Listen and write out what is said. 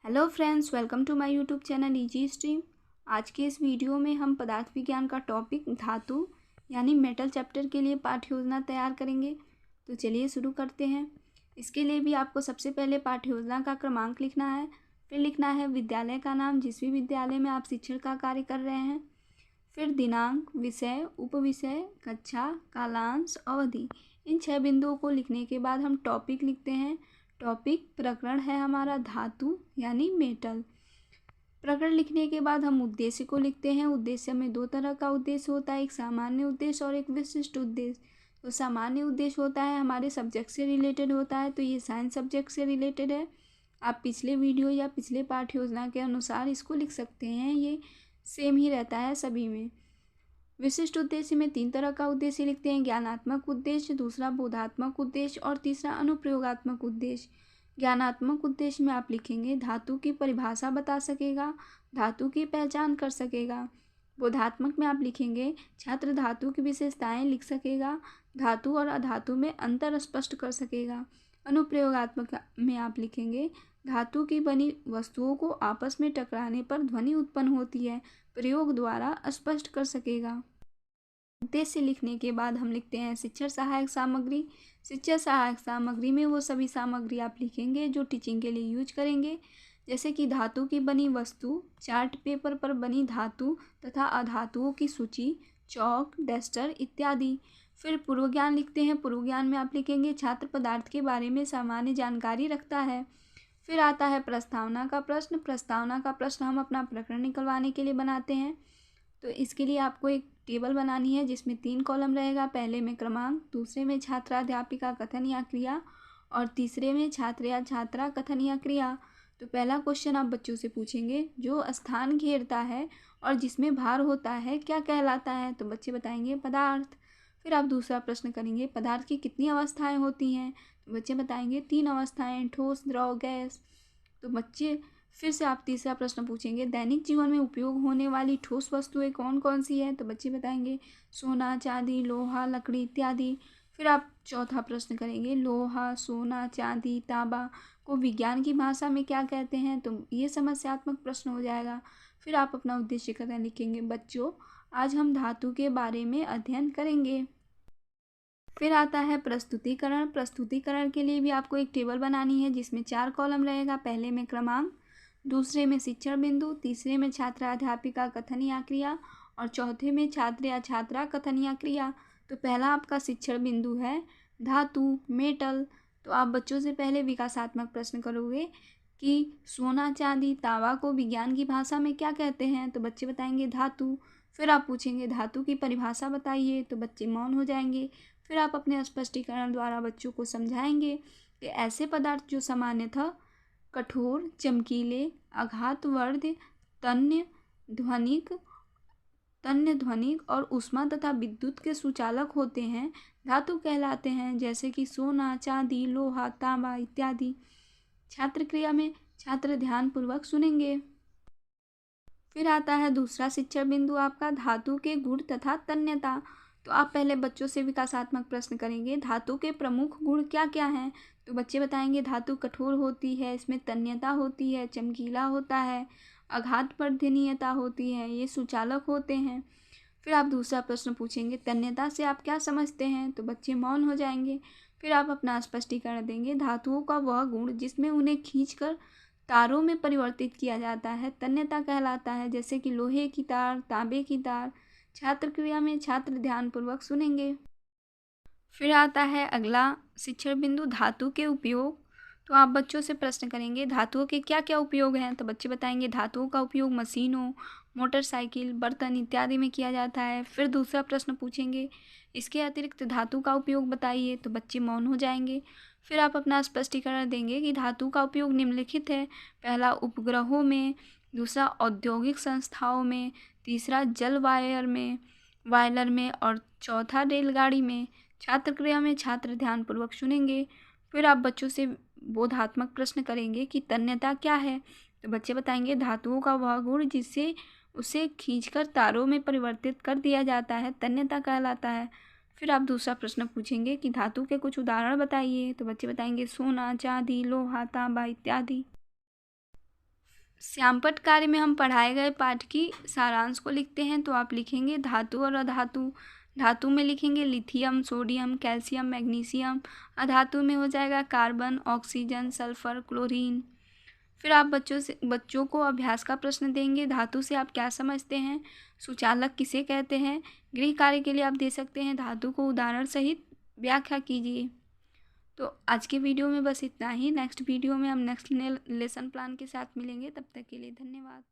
Hello friends, welcome to my YouTube channel easy stream. आज के इस वीडियो में हम पदार्थ विज्ञान का टॉपिक धातु यानी मेटल चैप्टर के लिए पाठ्य योजना तैयार करेंगे। तो चलिए शुरू करते हैं। इसके लिए भी आपको सबसे पहले पाठ्य योजना का क्रमांक लिखना है, फिर लिखना है विद्यालय का नाम, जिस भी विद्यालय में आप शिक्षण का कार्य कर रहे हैं, फिर दिनांक, विषय, उपविषय, कक्षा, कालांश, अवधि। इन 6 बिंदुओं को लिखने के बाद हम टॉपिक लिखते हैं। टॉपिक प्रकरण है हमारा धातु यानी मेटल। प्रकरण लिखने के बाद हम उद्देश्य को लिखते हैं। उद्देश्य में 2 तरह का उद्देश्य होता है, एक सामान्य उद्देश्य और एक विशिष्ट उद्देश्य। तो सामान्य उद्देश्य होता है हमारे सब्जेक्ट से रिलेटेड होता है, तो ये साइंस सब्जेक्ट से रिलेटेड है। आप पिछले वीडियो या पिछले पाठ्य योजना के अनुसार इसको लिख सकते हैं, ये सेम ही रहता है सभी में। विशिष्ट उद्देश्य में 3 तरह का उद्देश्य लिखते हैं, ज्ञानात्मक उद्देश्य, दूसरा बोधात्मक उद्देश्य और तीसरा अनुप्रयोगात्मक उद्देश्य। ज्ञानात्मक उद्देश्य में आप लिखेंगे धातु की परिभाषा बता सकेगा, धातु की पहचान कर सकेगा। बोधात्मक में आप लिखेंगे छात्र धातु की विशेषताएं लिख सकेगा, धातु और अधातु में अंतर स्पष्ट कर सकेगा। अनुप्रयोगात्मक में आप लिखेंगे धातु की बनी वस्तुओं को आपस में टकराने पर ध्वनि उत्पन्न होती है, प्रयोग द्वारा स्पष्ट कर सकेगा। उद्देश्य लिखने के बाद हम लिखते हैं शिक्षण सहायक सामग्री। शिक्षण सहायक सामग्री में वो सभी सामग्री आप लिखेंगे जो टीचिंग के लिए यूज करेंगे, जैसे कि धातु की बनी वस्तु, चार्ट पेपर पर बनी धातु तथा अधातुओं की सूची, चौक, डस्टर इत्यादि। फिर पूर्व ज्ञान लिखते हैं। पूर्व ज्ञान में आप लिखेंगे छात्र पदार्थ के बारे में सामान्य जानकारी रखता है। फिर आता है प्रस्तावना का प्रश्न। प्रस्तावना का प्रश्न हम अपना प्रकरण निकलवाने के लिए बनाते हैं। तो इसके लिए आपको एक टेबल बनानी है जिसमें 3 कॉलम रहेगा। पहले में क्रमांक, दूसरे में छात्राध्यापिका कथन या क्रिया और तीसरे में छात्र या छात्रा कथन या क्रिया। तो पहला क्वेश्चन आप बच्चों से पूछेंगे, जो स्थान घेरता है और जिसमें भार होता है क्या कहलाता है? तो बच्चे बताएंगे पदार्थ। फिर आप दूसरा प्रश्न करेंगे, पदार्थ की कितनी अवस्थाएं होती हैं? तो बच्चे बताएंगे 3 अवस्थाएं, ठोस, द्रव, गैस। तो बच्चे फिर से आप तीसरा प्रश्न पूछेंगे, दैनिक जीवन में उपयोग होने वाली ठोस वस्तुएं कौन कौन सी है? तो बच्चे बताएंगे सोना, चांदी, लोहा, लकड़ी इत्यादि। फिर आप चौथा प्रश्न करेंगे, लोहा, सोना, चांदी, तांबा को विज्ञान की भाषा में क्या कहते हैं? तो ये समस्यात्मक प्रश्न हो जाएगा। फिर आप अपना उद्देश्य कथन लिखेंगे, बच्चों आज हम धातु के बारे में अध्ययन करेंगे। फिर आता है प्रस्तुतिकरण। प्रस्तुतिकरण के लिए भी आपको एक टेबल बनानी है जिसमें 4 कॉलम रहेगा। पहले में क्रमांक, दूसरे में शिक्षण बिंदु, तीसरे में छात्राध्यापिका कथन या क्रिया और चौथे में छात्र या छात्रा कथन या क्रिया। तो पहला आपका शिक्षण बिंदु है धातु, मेटल। तो आप बच्चों से पहले विकासात्मक प्रश्न करोगे कि सोना, चांदी, तांबा को विज्ञान की भाषा में क्या कहते हैं? तो बच्चे बताएंगे धातु। फिर आप पूछेंगे धातु की परिभाषा बताइए, तो बच्चे मौन हो जाएंगे। फिर आप अपने स्पष्टीकरण द्वारा बच्चों को समझाएंगे कि ऐसे पदार्थ जो सामान्यतः कठोर, चमकीले, आघातवर्ध, तन्य ध्वनिक और ऊष्मा तथा विद्युत के सुचालक होते हैं, धातु कहलाते हैं, जैसे कि सोना, चांदी, लोहा, तांबा इत्यादि। छात्र क्रिया में छात्र ध्यानपूर्वक सुनेंगे। फिर आता है दूसरा शिक्षण बिंदु आपका, धातु के गुण तथा तन्यता। तो आप पहले बच्चों से विकासात्मक प्रश्न करेंगे, धातु के प्रमुख गुण क्या क्या हैं? तो बच्चे बताएंगे धातु कठोर होती है, इसमें तन्यता होती है, चमकीला होता है, आघातवर्धनीयता होती है, ये सुचालक होते हैं। फिर आप दूसरा प्रश्न पूछेंगे, तन्यता से आप क्या समझते हैं? तो बच्चे मौन हो जाएंगे। फिर आप अपना स्पष्टीकरण देंगे, धातुओं का वह गुण जिसमें उन्हें खींचकर तारों में परिवर्तित किया जाता है तन्यता कहलाता है, जैसे कि लोहे की तार, तांबे की तार। छात्र क्रिया में छात्र ध्यानपूर्वक सुनेंगे। फिर आता है अगला शिक्षण बिंदु, धातु के उपयोग। तो आप बच्चों से प्रश्न करेंगे, धातुओं के क्या क्या उपयोग हैं? तो बच्चे बताएंगे धातुओं का उपयोग मशीनों, मोटरसाइकिल, बर्तन इत्यादि में किया जाता है। फिर दूसरा प्रश्न पूछेंगे, इसके अतिरिक्त धातु का उपयोग बताइए, तो बच्चे मौन हो जाएंगे। फिर आप अपना स्पष्टीकरण देंगे कि धातु का उपयोग निम्नलिखित है, पहला उपग्रहों में, दूसरा औद्योगिक संस्थाओं में, तीसरा जल वायलर में और चौथा रेलगाड़ी में। छात्र क्रिया में छात्र ध्यानपूर्वक सुनेंगे। फिर आप बच्चों से बोधात्मक प्रश्न करेंगे कि तन्यता क्या है? तो बच्चे बताएंगे धातुओं का वह गुण जिससे उसे खींचकर तारों में परिवर्तित कर दिया जाता है तन्यता कहलाता है। फिर आप दूसरा प्रश्न पूछेंगे कि धातु के कुछ उदाहरण बताइए, तो बच्चे बताएंगे सोना, चांदी, लोहा, तांबा इत्यादि। श्यामपट्ट कार्य में हम पढ़ाए गए पाठ की सारांश को लिखते हैं। तो आप लिखेंगे धातु और अधातु। धातु में लिखेंगे लिथियम, सोडियम, कैल्शियम, मैग्नीशियम। अधातु में हो जाएगा कार्बन, ऑक्सीजन, सल्फर, क्लोरीन। फिर आप बच्चों को अभ्यास का प्रश्न देंगे। धातु से आप क्या समझते हैं? सुचालक किसे कहते हैं? गृह कार्य के लिए आप दे सकते हैं धातु को उदाहरण सहित व्याख्या कीजिए। तो आज के वीडियो में बस इतना ही। नेक्स्ट वीडियो में हम नेक्स्ट लेसन प्लान के साथ मिलेंगे। तब तक के लिए धन्यवाद।